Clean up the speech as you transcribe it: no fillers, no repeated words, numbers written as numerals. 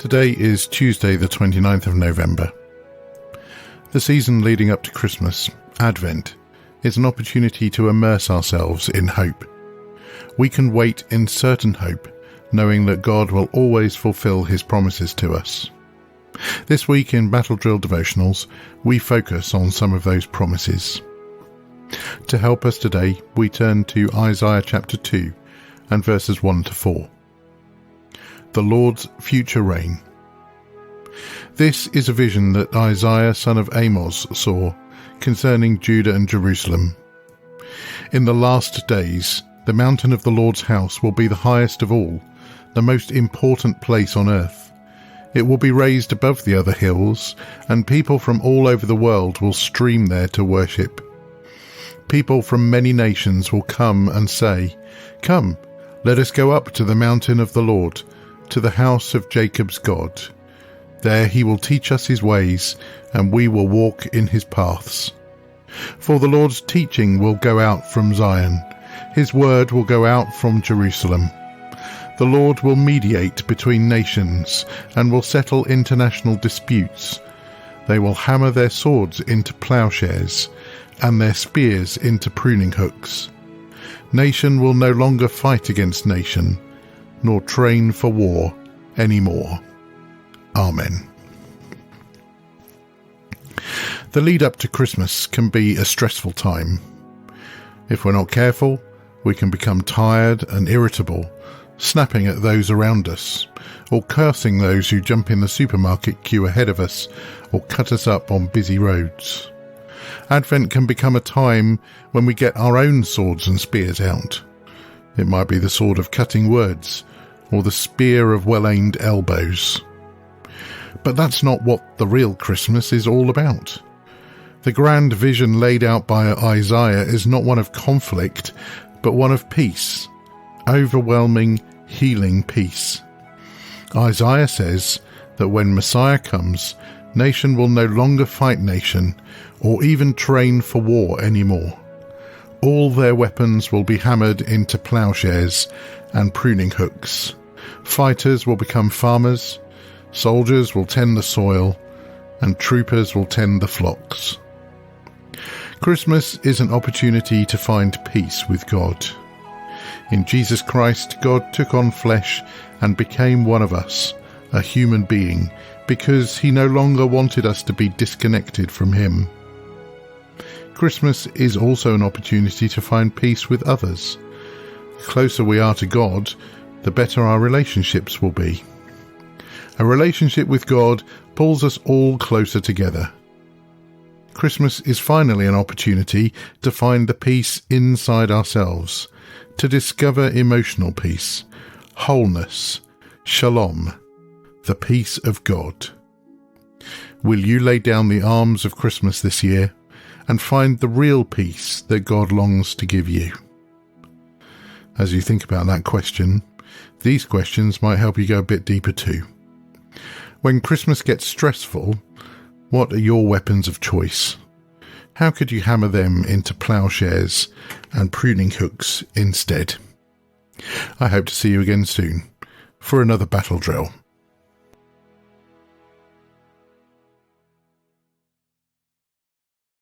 Today is Tuesday the 29th of November. The season leading up to Christmas, Advent, is an opportunity to immerse ourselves in hope. We can wait in certain hope, knowing that God will always fulfill his promises to us. This week in Battle Drill Devotionals, we focus on some of those promises. To help us today, we turn to Isaiah chapter 2 and verses 1 to 4. The Lord's future reign. This is a vision that Isaiah son of Amos saw concerning Judah and Jerusalem. In the last days, the mountain of the Lord's house will be the highest of all, the most important place on earth. It will be raised above the other hills, and people from all over the world will stream there to worship. People from many nations will come and say, "Come, let us go up to the mountain of the Lord, to the house of Jacob's God. There he will teach us his ways, and we will walk in his paths. For the Lord's teaching will go out from Zion, his word will go out from Jerusalem. The Lord will mediate between nations, and will settle international disputes. They will hammer their swords into ploughshares, and their spears into pruning hooks. Nation will no longer fight against nation, nor train for war anymore. Amen." The lead up to Christmas can be a stressful time. If we're not careful, we can become tired and irritable, snapping at those around us, or cursing those who jump in the supermarket queue ahead of us, or cut us up on busy roads. Advent can become a time when we get our own swords and spears out. It might be the sword of cutting words, or the spear of well-aimed elbows. But that's not what the real Christmas is all about. The grand vision laid out by Isaiah is not one of conflict, but one of peace, overwhelming, healing peace. Isaiah says that when Messiah comes, nation will no longer fight nation, or even train for war anymore. All their weapons will be hammered into ploughshares and pruning hooks. Fighters will become farmers, soldiers will tend the soil, and troopers will tend the flocks. Christmas is an opportunity to find peace with God. In Jesus Christ, God took on flesh and became one of us, a human being, because he no longer wanted us to be disconnected from him. Christmas is also an opportunity to find peace with others. The closer we are to God, the better our relationships will be. A relationship with God pulls us all closer together. Christmas is finally an opportunity to find the peace inside ourselves, to discover emotional peace, wholeness, shalom, the peace of God. Will you lay down the arms of Christmas this year and find the real peace that God longs to give you? As you think about that question, these questions might help you go a bit deeper too. When Christmas gets stressful, what are your weapons of choice? How could you hammer them into ploughshares and pruning hooks instead? I hope to see you again soon for another battle drill.